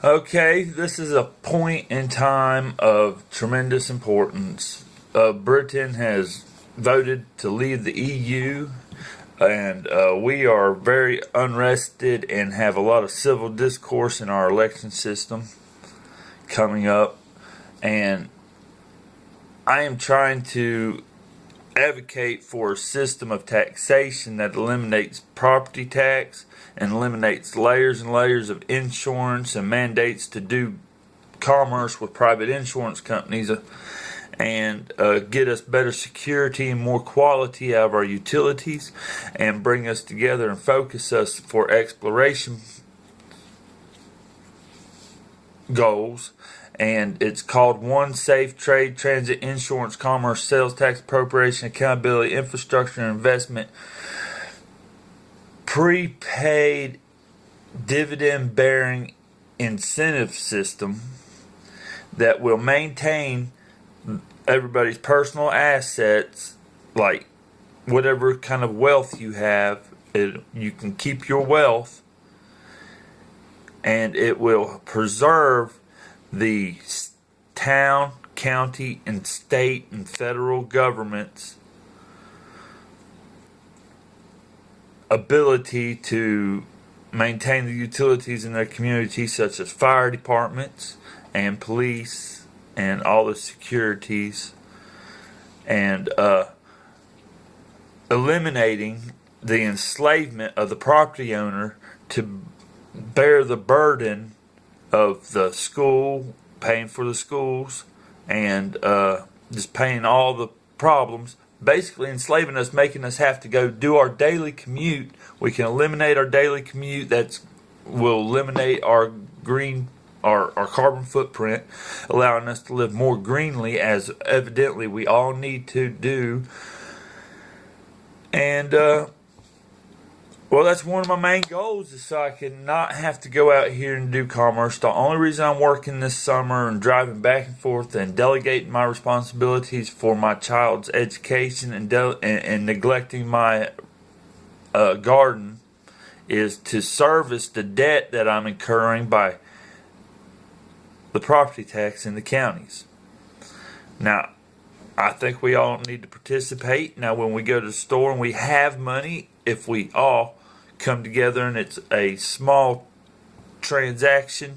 Okay, this is a point in time of tremendous importance. Britain has voted to leave the EU, and we are very unrested and have a lot of civil discourse in our election system coming up. And I am trying to advocate for a system of taxation that eliminates property tax and eliminates layers and layers of insurance and mandates to do commerce with private insurance companies and get us better security and more quality out of our utilities and bring us together and focus us for exploration goals. And it's called One Safe Trade, Transit, Insurance, Commerce, Sales Tax, Appropriation, Accountability, Infrastructure, and Investment, Prepaid Dividend-Bearing Incentive System that will maintain everybody's personal assets, like whatever kind of wealth you have. You can keep your wealth, and it will preserve the town, county, and state and federal government's ability to maintain the utilities in their community, such as fire departments and police and all the securities, and eliminating the enslavement of the property owner to bear the burden of the school, paying for the schools, and just paying all the problems, basically enslaving us, making us have to go do our daily commute. We can eliminate our daily commute. That will eliminate our carbon footprint, allowing us to live more greenly, as evidently we all need to do. And well, that's one of my main goals, is so I can not have to go out here and do commerce. The only reason I'm working this summer and driving back and forth and delegating my responsibilities for my child's education and neglecting my garden is to service the debt that I'm incurring by the property tax in the counties. Now, I think we all need to participate. Now, when we go to the store and we have money, if we all come together and it's a small transaction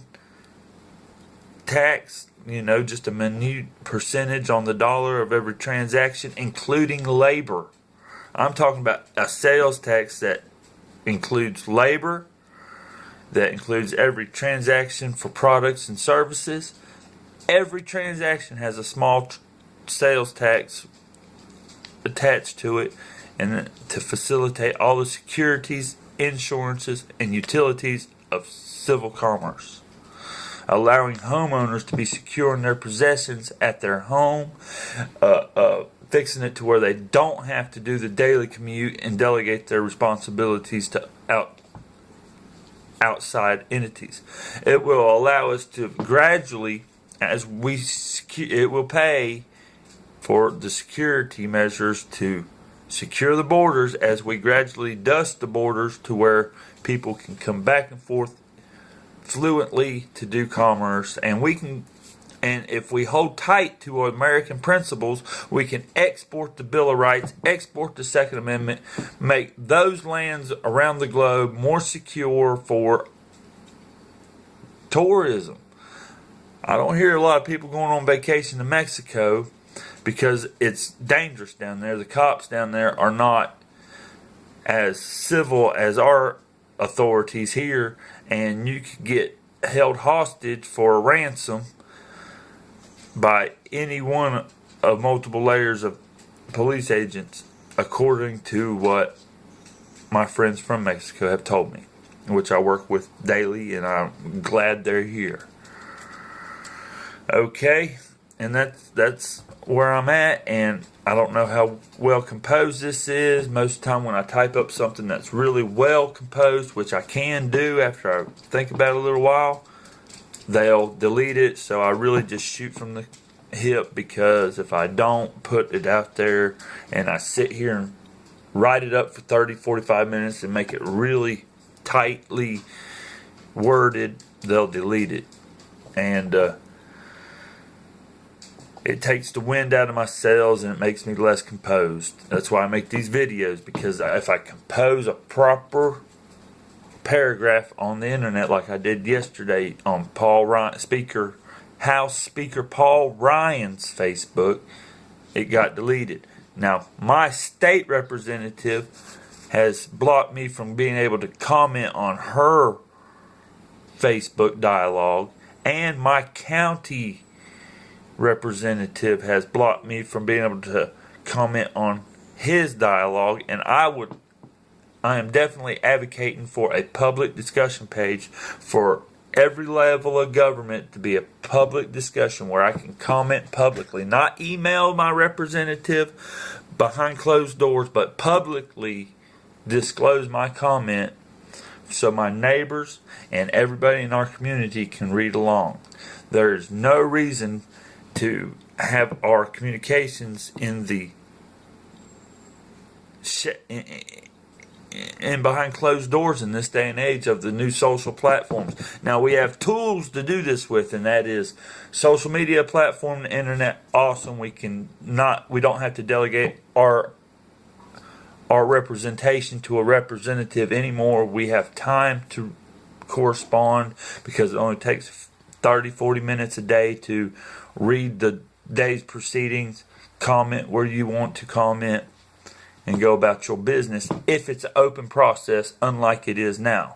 tax, just a minute percentage on the dollar of every transaction, including labor. I'm talking about a sales tax that includes labor, that includes every transaction for products and services. Every transaction has a small sales tax attached to it, and to facilitate all the securities, insurances, and utilities of civil commerce, allowing homeowners to be secure in their possessions at their home, fixing it to where they don't have to do the daily commute and delegate their responsibilities to outside entities. It will allow us to gradually, it will pay for the security measures to secure the borders as we gradually dust the borders to where people can come back and forth fluently to do commerce, and if we hold tight to our American principles, we can export the Bill of Rights, export the Second Amendment, make those lands around the globe more secure for tourism. I don't hear a lot of people going on vacation to Mexico because it's dangerous down there. The cops down there are not as civil as our authorities here, and you could get held hostage for a ransom by any one of multiple layers of police agents, according to what my friends from Mexico have told me, which I work with daily, and I'm glad they're here. Okay, and that's where I'm at, and I don't know how well composed this is. Most of the time when I type up something that's really well composed, which I can do after I think about it a little while, they'll delete it. So I really just shoot from the hip, because if I don't put it out there and I sit here and write it up for 30, 45 minutes and make it really tightly worded they'll delete it. And it takes the wind out of my sails and it makes me less composed. That's why I make these videos, because if I compose a proper paragraph on the internet like I did yesterday on House Speaker Paul Ryan's Facebook, it got deleted. Now, my state representative has blocked me from being able to comment on her Facebook dialogue, and my county representative has blocked me from being able to comment on his dialogue. And I am definitely advocating for a public discussion page for every level of government, to be a public discussion where I can comment publicly, not email my representative behind closed doors, but publicly disclose my comment so my neighbors and everybody in our community can read along. There is no reason to have our communications in behind closed doors in this day and age of the new social platforms. Now, we have tools to do this with, and that is social media platform, the internet. Awesome. We don't have to delegate our representation to a representative anymore. We have time to correspond, because it only takes 30-40 minutes a day to read the day's proceedings, comment where you want to comment, and go about your business if it's an open process, unlike it is now.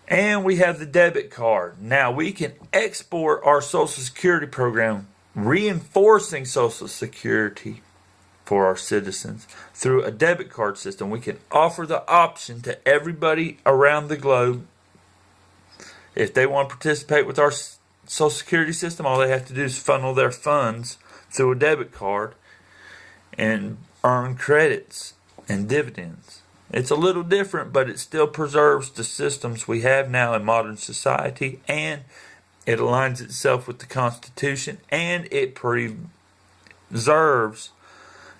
And we have the debit card. Now we can export our Social Security program, reinforcing Social Security for our citizens through a debit card system. We can offer the option to everybody around the globe. If they want to participate with our Social Security system, all they have to do is funnel their funds through a debit card and earn credits and dividends. It's a little different, but it still preserves the systems we have now in modern society, and it aligns itself with the Constitution, and it preserves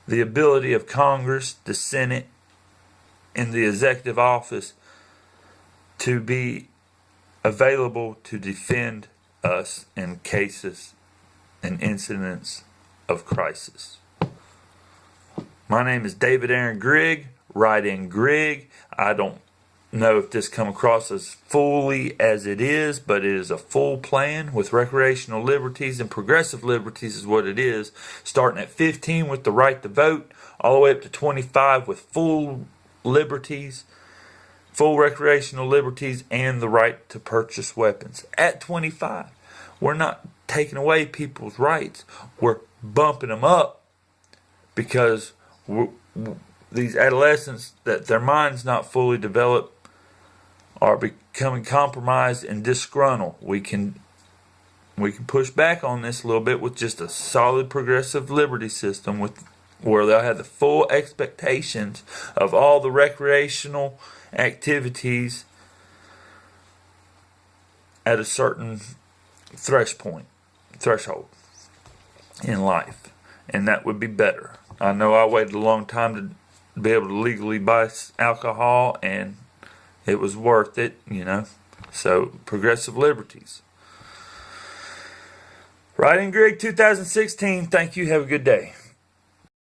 the ability of Congress, the Senate, and the executive office to be available to defend us in cases and incidents of crisis. My name is David Aaron GRIG. Write in GRIG. I don't know if this come across as fully as it is, but it is a full plan with recreational liberties and progressive liberties is what it is. Starting at 15 with the right to vote, all the way up to 25 with full liberties, full recreational liberties, and the right to purchase weapons. At 25, we're not taking away people's rights. We're bumping them up, because these adolescents, that their mind's not fully developed, are becoming compromised and disgruntled. We can push back on this a little bit with just a solid progressive liberty system, where they'll have the full expectations of all the recreational activities at a certain threshold in life, and that would be better. I know I waited a long time to be able to legally buy alcohol, and it was worth it, So, progressive liberties. Writing GRIG 2016. Thank you. Have a good day.